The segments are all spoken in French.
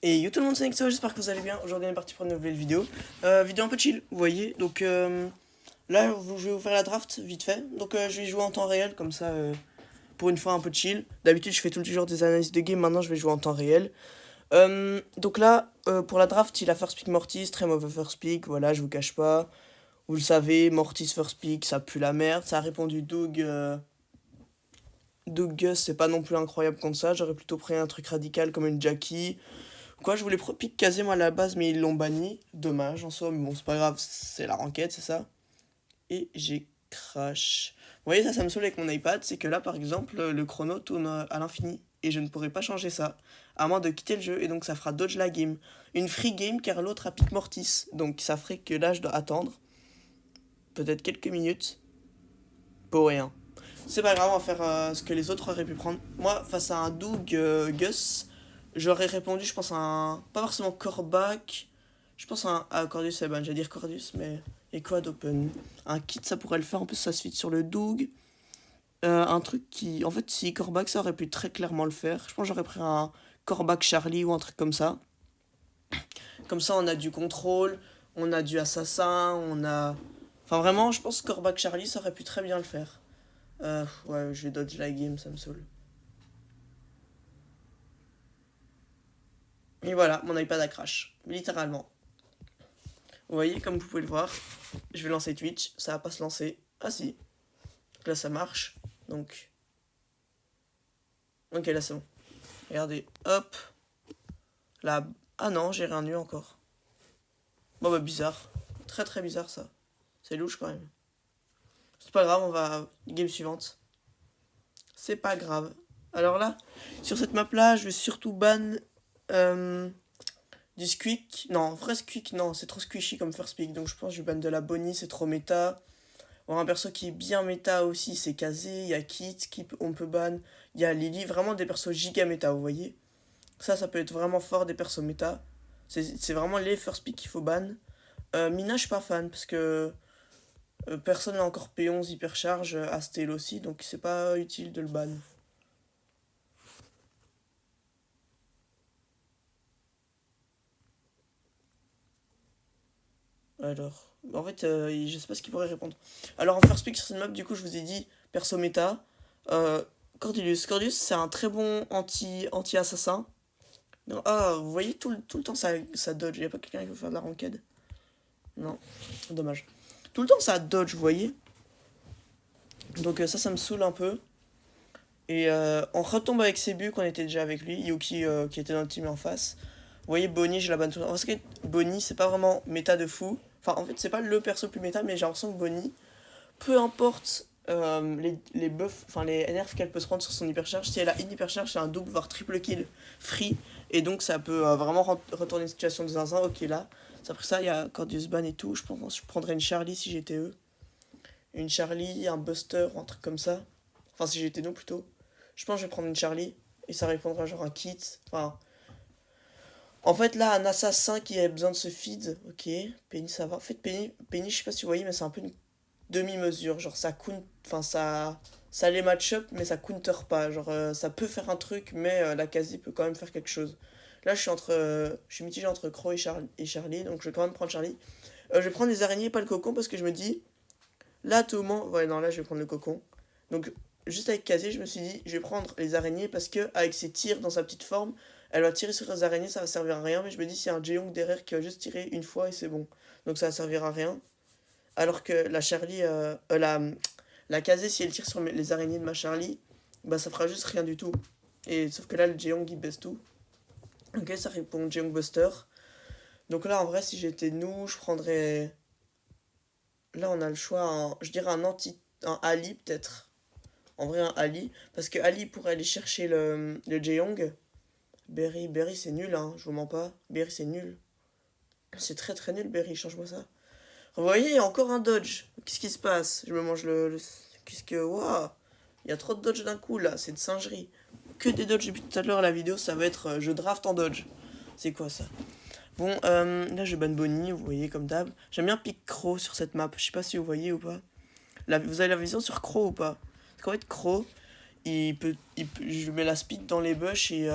Et yo tout le monde, c'est Nexo, j'espère que vous allez bien. Aujourd'hui on est parti pour une nouvelle vidéo. Vidéo un peu chill, vous voyez. Donc là je vais vous faire la draft vite fait. Donc je vais jouer en temps réel, comme ça pour une fois un peu chill. D'habitude je fais tout le jour des analyses de game, maintenant je vais jouer en temps réel. Donc là pour la draft il a first pick Mortis, très mauvais first pick, voilà je vous cache pas. Vous le savez, Mortis first pick ça pue la merde. Ça a répondu Doug. Doug Gus c'est pas non plus incroyable contre ça. J'aurais plutôt pris un truc radical comme une Jackie. Quoi, je voulais pick caser moi à la base, mais ils l'ont banni. Dommage en soi, mais bon, c'est pas grave, c'est la ranked, c'est ça. Et j'ai crash. Vous voyez, ça me saoule avec mon iPad, c'est que là, par exemple, le chrono tourne à l'infini. Et je ne pourrai pas changer ça, à moins de quitter le jeu, et donc ça fera dodge la game. Une free game, car l'autre a pick Mortis. Donc ça ferait que là, je dois attendre. Peut-être quelques minutes. Pour rien. C'est pas grave, on va faire ce que les autres auraient pu prendre. Moi, face à un Doug Gus, j'aurais répondu, je pense, à un. Pas forcément Corbac. Je pense à Cordius Seban. J'allais dire Cordius, mais. Et quoi d'open. Un kit, ça pourrait le faire. En plus, ça se fit sur le Doug. Un truc qui. En fait, si Corbac, ça aurait pu très clairement le faire. Je pense que j'aurais pris un Corbac Charlie ou un truc comme ça. Comme ça, on a du contrôle, on a du assassin, on a. Enfin, vraiment, je pense que Corbac Charlie, ça aurait pu très bien le faire. Ouais, je vais dodge la game, ça me saoule. Et voilà, mon iPad a crash, littéralement. Vous voyez, comme vous pouvez le voir, je vais lancer Twitch, ça va pas se lancer. Ah si, donc là ça marche. Donc, ok, là c'est bon. Regardez, hop. Là, ah non, j'ai rien eu encore. Bon bah bizarre, très très bizarre ça. C'est louche quand même. C'est pas grave, on va game suivante. C'est pas grave. Alors là, sur cette map là, je vais surtout ban du Squeak. Non, vrai Squeak, non, c'est trop squishy comme first pick. Donc je pense que je vais ban de la Bonnie, c'est trop méta. Or, un perso qui est bien méta aussi, c'est Kazé. Il y a Kit, on peut ban. Il y a Lily, vraiment des persos giga méta, vous voyez. Ça peut être vraiment fort des persos méta. C'est vraiment les first pick qu'il faut ban. Mina, je suis pas fan parce que personne n'a encore P11 hypercharge, Astel aussi, donc c'est pas utile de le ban. Alors, en fait, je sais pas ce qu'il pourrait répondre. Alors, en first pick sur cette map, du coup, je vous ai dit, perso méta. Cordilius. Cordilius, c'est un très bon anti-assassin. Ah, vous voyez, tout le temps, ça dodge. Y a pas quelqu'un qui veut faire de la ranked? Non, dommage. Tout le temps, ça dodge, vous voyez. Donc, ça me saoule un peu. Et on retombe avec Sebu, qu'on était déjà avec lui. Yuki, qui était dans le team en face. Vous voyez, Bonnie, je la banne tout le temps. Parce que Bonnie, c'est pas vraiment méta de fou. Enfin, en fait, c'est pas le perso plus méta, mais j'ai l'impression que Bonnie, peu importe les buffs, enfin les nerfs qu'elle peut se prendre sur son hypercharge, si elle a une hypercharge, c'est un double voire triple kill free. Et donc, ça peut vraiment retourner une situation de zinzin. Ok, là. Après ça, il y a Cordius Ban et tout. Je pense que je prendrais une Charlie si j'étais eux. Une Charlie, un Buster ou un truc comme ça. Enfin, si j'étais nous plutôt. Je pense que je vais prendre une Charlie. Et ça répondra genre un kit. Enfin, en fait, là, un assassin qui a besoin de se feed, ok, Penny ça va. En fait, Penny je sais pas si vous voyez, mais c'est un peu une demi-mesure. Genre, ça counter, enfin, ça les match-up, mais ça counter pas. Genre, ça peut faire un truc, mais la quasi peut quand même faire quelque chose. Là, je suis mitigé entre Crow et Charlie, donc je vais quand même prendre Charlie. Je vais prendre les araignées, pas le cocon, parce que je me dis, là, à tout moment, ouais, non, là, je vais prendre le cocon. Donc, juste avec Kazé, je me suis dit, je vais prendre les araignées parce que avec ses tirs dans sa petite forme, elle va tirer sur les araignées, ça va servir à rien. Mais je me dis, s'il y a un Jeyong derrière qui va juste tirer une fois et c'est bon. Donc, ça va servir à rien. Alors que la Charlie, la Kazé, si elle tire sur les araignées de ma Charlie, bah, ça fera juste rien du tout. Et sauf que là, le Jeyong, il baisse tout. Ok, ça répond Jeyong Buster. Donc là, en vrai, si j'étais nous, je prendrais. Là, on a le choix, je dirais un Ali peut-être. En vrai, un Ali. Parce que Ali pourrait aller chercher le Jeyong. Berry c'est nul, hein, je vous mens pas. Berry, c'est nul. C'est très très nul, Berry, change-moi ça. Vous voyez, encore un dodge. Qu'est-ce qui se passe? Je me mange Qu'est-ce que. Waouh! Il y a trop de dodge d'un coup là, c'est de singerie. Que des dodges depuis tout à l'heure, la vidéo, ça va être je draft en dodge. C'est quoi ça? Bon, là je ban Bonnie, vous voyez comme d'hab. J'aime bien pick Crow sur cette map. Je sais pas si vous voyez ou pas. Vous avez la vision sur Crow ou pas? Parce qu'en fait, Crow, je lui mets la speed dans les bush et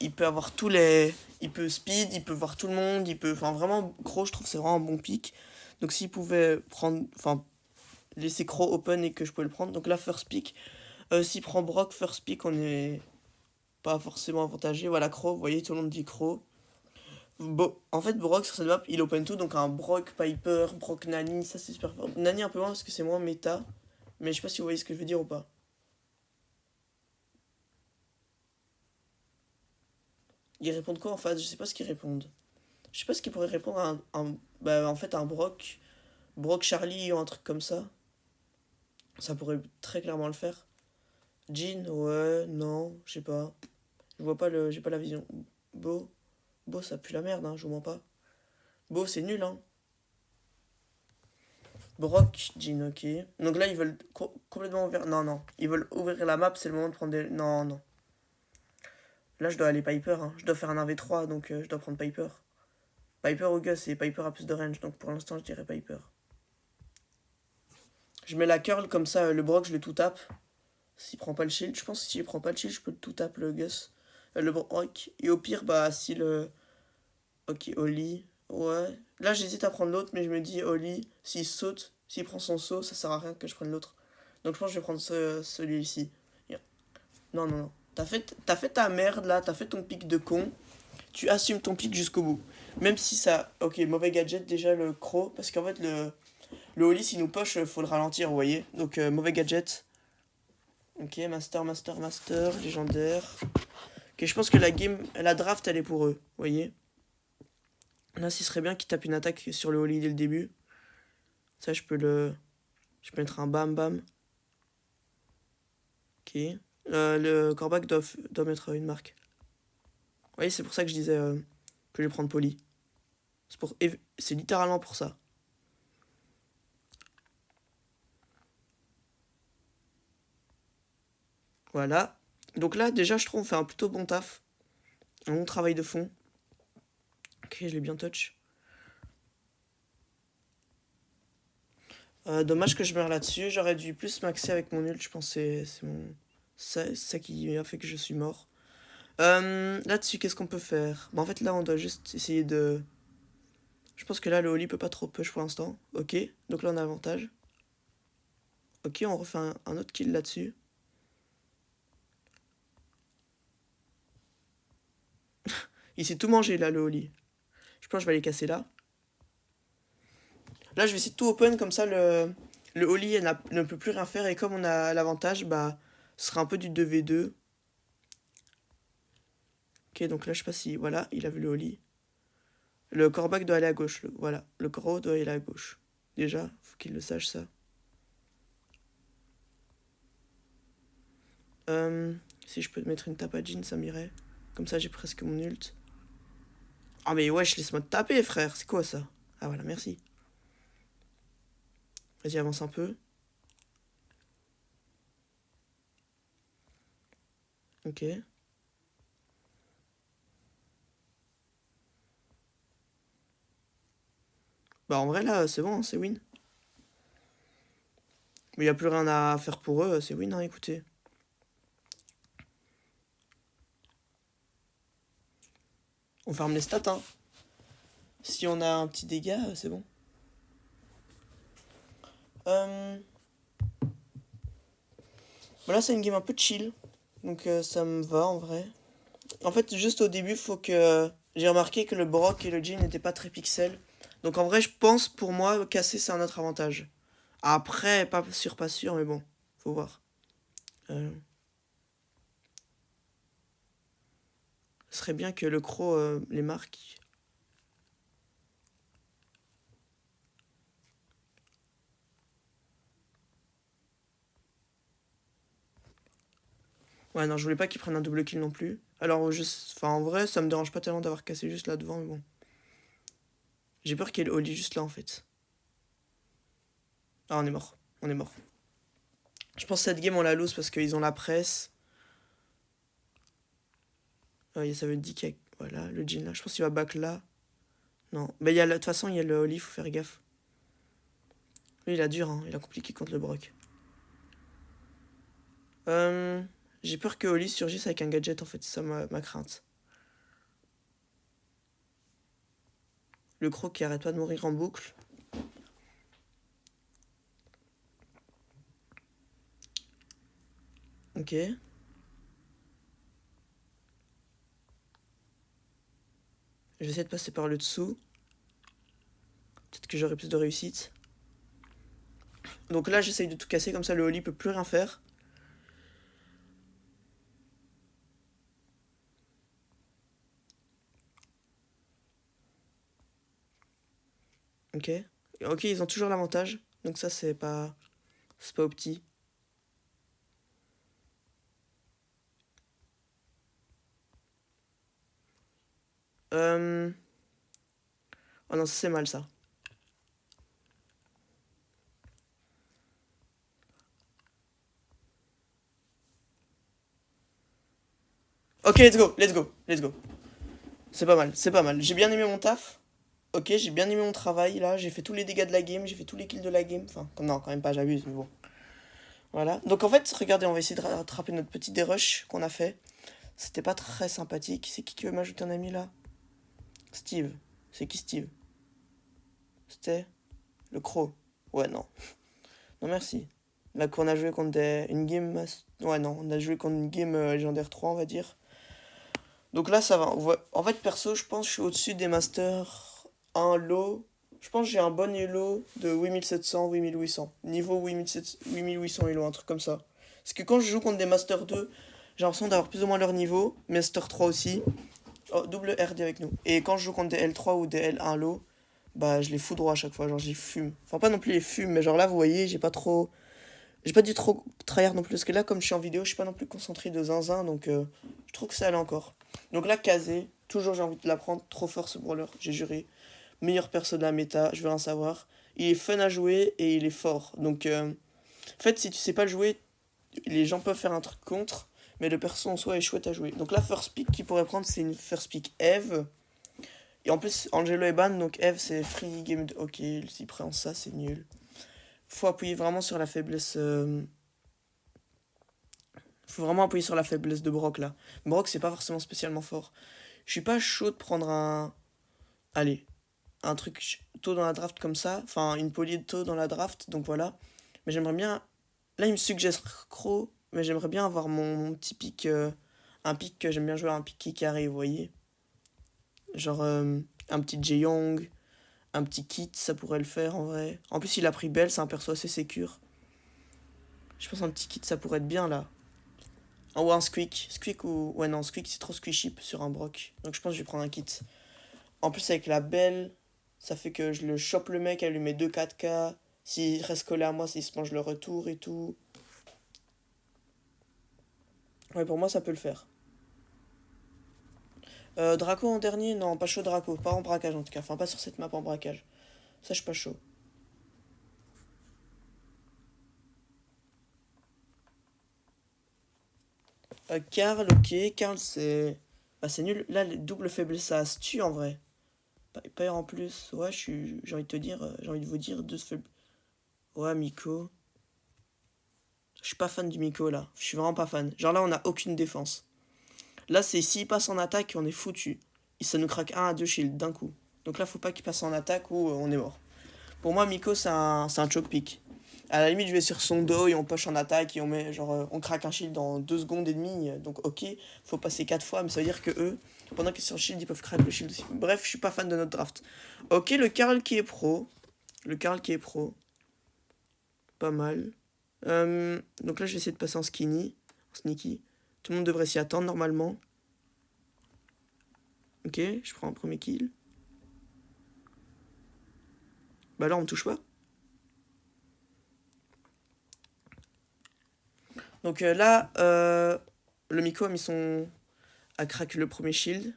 il peut avoir tous les. Il peut speed, il peut voir tout le monde, il peut. Enfin, vraiment, Crow, je trouve c'est vraiment un bon pick. Donc, s'il pouvait prendre. Enfin, laisser Crow open et que je pouvais le prendre. Donc, là, first pick. S'il prend Brock, first pick, on est pas forcément avantagé. Voilà, Crow, vous voyez, tout le monde dit Crow. Bon, en fait, Brock sur cette map, il open tout. Donc, un Brock, Piper, Brock, Nani, ça c'est super fort. Nani un peu moins parce que c'est moins méta. Mais je sais pas si vous voyez ce que je veux dire ou pas. Ils répondent quoi en face? Je sais pas ce qu'ils répondent. Je sais pas ce qu'ils pourraient répondre à bah, en fait, un Brock. Brock Charlie ou un truc comme ça. Ça pourrait très clairement le faire. Jean, ouais, non, je sais pas. Je vois pas le. J'ai pas la vision. Beau. Beau, ça pue la merde, hein, je vous mens pas. Beau, c'est nul, hein. Brock, Jean, ok. Donc là, ils veulent complètement ouvrir. Non, non. Ils veulent ouvrir la map, c'est le moment de prendre des. Non, non. Là, je dois aller Piper, hein. Je dois faire un 1v3, donc je dois prendre Piper. Piper ou Gus, et Piper a plus de range, donc pour l'instant, je dirais Piper. Je mets la curl, comme ça, le Brock, je le tout tape. S'il prend pas le shield, je pense que s'il prend pas le shield, je peux le tout tape le Gus. Le Brock. Et au pire, bah, si le. Ok, Oli. Ouais. Là, j'hésite à prendre l'autre, mais je me dis, Oli, s'il saute, s'il prend son saut, ça sert à rien que je prenne l'autre. Donc je pense que je vais prendre celui-ci. Yeah. Non, non, non. T'as fait ta merde là, t'as fait ton pic de con. Tu assumes ton pic jusqu'au bout. Même si ça. Ok, mauvais gadget déjà le croc. Parce qu'en fait, le Oli, s'il nous push, faut le ralentir, vous voyez. Donc mauvais gadget. Ok, master, master, master, légendaire. Ok, je pense que la draft, elle est pour eux, vous voyez. Là, ce serait bien qu'il tape une attaque sur le Oli dès le début. Ça, je peux mettre un bam bam. Ok. Le corbac doit mettre une marque. Vous voyez, c'est pour ça que je disais que je vais prendre Poli. C'est littéralement pour ça. Voilà. Donc là, déjà, je trouve on fait un plutôt bon taf. Un bon travail de fond. Ok, je l'ai bien touch. Dommage que je meure là-dessus. J'aurais dû plus maxer avec mon ult. Je pense que c'est ça qui a fait que je suis mort. Là-dessus, qu'est-ce qu'on peut faire? Bah, en fait, là, on doit juste essayer de... Je pense que là, le Oli peut pas trop push pour l'instant. Ok, donc là, on a avantage. Ok, on refait un autre kill là-dessus. Il s'est tout mangé, là, le Oli. Je pense que je vais aller casser là. Là, je vais essayer de tout open, comme ça, le Oli ne peut plus rien faire. Et comme on a l'avantage, bah, ce sera un peu du 2v2. Ok, donc là, je sais pas si... Voilà, il a vu le Oli. Le corbac doit aller à gauche. Voilà, le corbeau doit aller à gauche. Déjà, faut qu'il le sache, ça. Si je peux te mettre une tape à Jean, ça m'irait. Comme ça, j'ai presque mon ult. Ah, mais wesh, laisse-moi te taper, frère. C'est quoi, ça? Ah, voilà, merci. Vas-y, avance un peu. Ok. Bah, en vrai, là, c'est bon, hein, c'est win. Mais il n'y a plus rien à faire pour eux, c'est win, hein, écoutez. On ferme les stats, hein. Si on a un petit dégât, c'est bon. Voilà, c'est une game un peu chill. Donc ça me va en vrai. En fait, juste au début, faut que. J'ai remarqué que le Brock et le Jean n'étaient pas très pixels. Donc en vrai, je pense pour moi, casser c'est un autre avantage. Après, pas sûr, mais bon, faut voir. Ce serait bien que le croc les marque. Ouais, non, je voulais pas qu'il prenne un double kill non plus. Alors, enfin, en vrai, ça me dérange pas tellement d'avoir cassé juste là devant, mais bon. J'ai peur qu'il y ait le Oli juste là, en fait. Ah, on est mort. On est mort. Je pense que cette game, on la lose parce qu'ils ont la presse. Ça veut dire qu'il y a... Voilà, le Jin là. Je pense qu'il va back là. Non. Bah, de toute façon, il y a le Oli, faut faire gaffe. Lui, il a dur, hein. Il a compliqué contre le Brock. J'ai peur que Oli surgisse avec un gadget, en fait, c'est ça ma crainte. Le croc qui arrête pas de mourir en boucle. Ok. Je vais essayer de passer par le dessous. Peut-être que j'aurai plus de réussite. Donc là, j'essaye de tout casser, comme ça le Oli peut plus rien faire. Ok. Ok, ils ont toujours l'avantage. Donc ça, c'est pas... C'est pas opti. Oh non, ça c'est mal, ça. Ok, let's go, let's go, let's go. C'est pas mal, c'est pas mal. J'ai bien aimé mon taf. Ok, j'ai bien aimé mon travail, là. J'ai fait tous les dégâts de la game, j'ai fait tous les kills de la game. Enfin, non, quand même pas, j'abuse, mais bon. Voilà. Donc en fait, regardez, on va essayer de rattraper notre petit dérush qu'on a fait. C'était pas très sympathique. C'est qui veut m'ajouter un ami, là? Steve. C'est qui Steve? C'était le croc. Ouais, non. Non, merci. Là, qu'on a joué contre une game... Ouais, non, on a joué contre une game légendaire 3, on va dire. Donc là, ça va. En fait, perso, je pense que je suis au-dessus des masters 1 low. Je pense que j'ai un bon elo de 8700, 8800. Niveau 8800 elo, un truc comme ça. Parce que quand je joue contre des masters 2, j'ai l'impression d'avoir plus ou moins leur niveau. Master 3 aussi. Oh, double RD avec nous. Et quand je joue contre des L3 ou des L1 low, bah je les fous droit à chaque fois. Genre, je les fume. Enfin, pas non plus les fume, mais genre là, vous voyez, j'ai pas trop. J'ai pas dû trop tryhard non plus, parce que là, comme je suis en vidéo, je suis pas non plus concentré de zinzin, donc je trouve que ça allait encore. Donc là, Kazé, toujours j'ai envie de l'apprendre, trop fort ce brawler, j'ai juré. Meilleur perso de la méta, je veux rien savoir. Il est fun à jouer et il est fort. Donc, en fait, si tu sais pas le jouer, les gens peuvent faire un truc contre, mais le perso en soi est chouette à jouer. Donc là, first pick qu'il pourrait prendre, c'est une first pick Eve. Et en plus, Angelo est ban, donc Eve c'est free game. Ok, s'il prend ça, c'est nul. Faut appuyer vraiment sur la faiblesse. Faut vraiment appuyer sur la faiblesse de Brock là. Brock c'est pas forcément spécialement fort. Je suis pas chaud de prendre un. Allez, un truc tôt dans la draft comme ça. Enfin, une polie de tôt dans la draft, donc voilà. Mais j'aimerais bien. Là, il me suggère Crow, mais j'aimerais bien avoir mon petit pic. Un pic que j'aime bien jouer, un pic qui arrive, vous voyez. Genre un petit Jae-Young, un petit Kit, ça pourrait le faire en vrai. En plus, il a pris Belle, c'est un perso assez sécure. Je pense un petit Kit, ça pourrait être bien là. Ou un Squeak. Squeak ou. Ouais, non, Squeak c'est trop squishy sur un Brock. Donc je pense que je vais prendre un kit. En plus, avec la belle, ça fait que je le chope le mec, elle lui met 2 4K. S'il reste collé à moi, s'il se mange le retour et tout. Ouais, pour moi, ça peut le faire. Draco en dernier? Non, pas chaud Draco. Pas en braquage en tout cas. Enfin, pas sur cette map en braquage. Ça, je suis pas chaud. Karl, ok. Karl, c'est. Bah, c'est nul. Là, les doubles faiblesses, ça se tue en vrai. Pas en plus. Ouais, j'ai envie de te dire. J'ai envie de vous dire deux faiblesses. Ouais, Miko. Je suis pas fan du Miko là. Je suis vraiment pas fan. Genre là, on a aucune défense. Là, c'est s'il passe en attaque, on est foutu. Et ça nous craque un à 2 shields d'un coup. Donc là, faut pas qu'il passe en attaque ou on est mort. Pour moi, Miko, c'est un choke pick. À la limite, je vais sur son dos et on push en attaque et on met genre on craque un shield en 2 secondes et demie. Donc ok, faut passer 4 fois, mais ça veut dire que eux, pendant qu'ils sont sur shield, ils peuvent craquer le shield aussi. Bref, je suis pas fan de notre draft. Ok, le Karl qui est pro. Le Karl qui est pro. Pas mal. Donc là, je vais essayer de passer en skinny, en sneaky. Tout le monde devrait s'y attendre normalement. Ok, je prends un premier kill. Bah là, on me touche pas. Donc là, le Miko a mis son. A craqué le premier shield.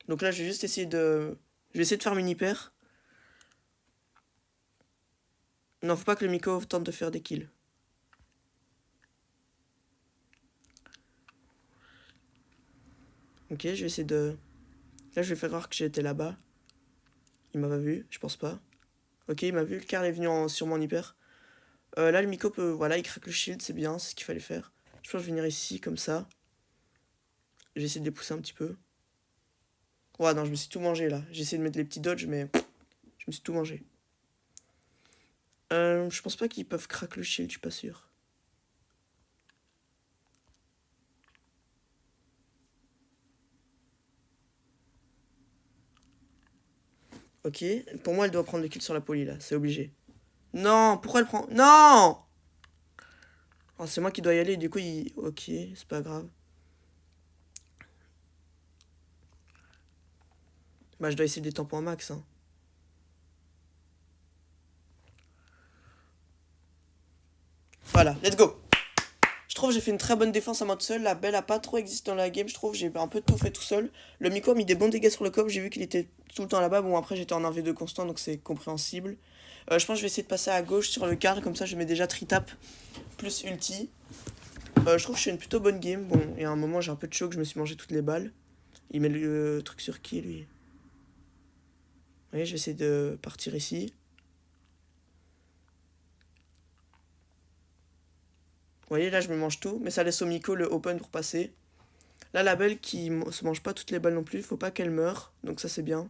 Donc là, je vais juste essayer de. Je vais essayer de faire une hyper. Non, faut pas que le Miko tente de faire des kills. Ok, je vais essayer de. Là, je vais faire croire que j'étais là-bas. Il m'a pas vu, je pense pas. Ok, il m'a vu, le Karl est venu sur mon hyper. Là, le Miko peut... Voilà, il craque le shield, c'est bien, c'est ce qu'il fallait faire. Je pense que je vais venir ici, comme ça. J'essaie de les pousser un petit peu. Ouais, non, je me suis tout mangé, là. J'essaie de mettre les petits dodges, mais... Je me suis tout mangé. Je pense pas qu'ils peuvent craquer le shield, je suis pas sûr. Ok, pour moi, elle doit prendre le kill sur la poly, là. C'est obligé. Non, pourquoi elle prend... Non. Oh, c'est moi qui dois y aller, du coup, il... Ok, c'est pas grave. Bah, je dois essayer des tampons en max, hein. Voilà, let's go. Je trouve que j'ai fait une très bonne défense à moi tout seul. La belle a pas trop existé dans la game, je trouve. J'ai un peu tout fait tout seul. Le Miko a mis des bons dégâts sur le cob. J'ai vu qu'il était tout le temps là-bas. Bon, après, j'étais en 1v2 constant, donc c'est compréhensible. Je pense que je vais essayer de passer à gauche sur le Karl. Comme ça, je mets déjà tritap plus ulti. Je trouve que je fais une plutôt bonne game. Bon, il y a un moment, j'ai un peu de choc. Je me suis mangé toutes les balles. Il met le truc sur qui, lui? Oui, je vais essayer de partir ici. Vous voyez, là, je me mange tout. Mais ça laisse au Miko le open pour passer. Là, la belle qui se mange pas toutes les balles non plus. Faut pas qu'elle meure. Donc ça, c'est bien.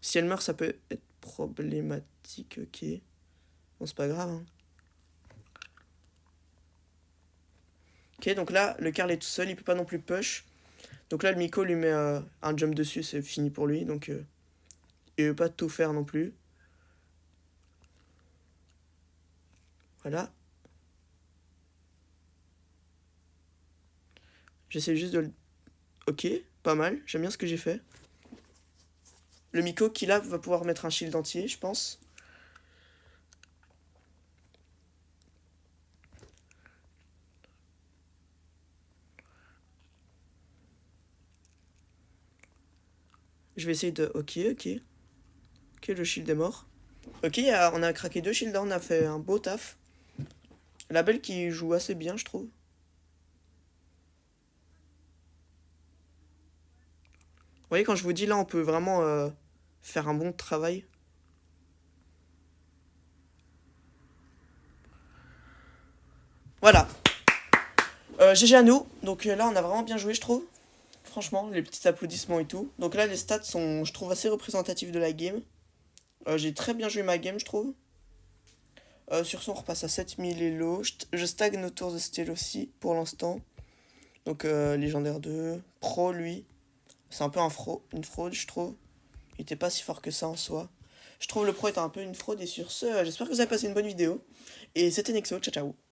Si elle meurt, ça peut être problématique. Ok. Bon, c'est pas grave. Hein. Ok, donc là, le Karl est tout seul. Il peut pas non plus push. Donc là, le Miko lui met un jump dessus. C'est fini pour lui. Donc il veut pas tout faire non plus. Voilà. J'essaie juste de le... Ok, pas mal. J'aime bien ce que j'ai fait. Le Miko qui là va pouvoir mettre un shield entier, je pense. Je vais essayer de... Ok, ok. Ok, le shield est mort. Ok, on a craqué 2 shields, on a fait un beau taf. La belle qui joue assez bien, je trouve. Vous voyez, quand je vous dis là, on peut vraiment faire un bon travail. Voilà. GG à nous. Donc là, on a vraiment bien joué, je trouve. Franchement, les petits applaudissements et tout. Donc là, les stats sont, je trouve, assez représentatifs de la game. J'ai très bien joué ma game, je trouve. Sur ce, on repasse à 7000 elo. Je stagne autour de Steel aussi, pour l'instant. Donc, légendaire 2. Pro, lui. C'est un peu une fraude, je trouve. Il était pas si fort que ça en soi. Je trouve le pro est un peu une fraude. Et sur ce, j'espère que vous avez passé une bonne vidéo. Et c'était Nexo. Ciao, ciao.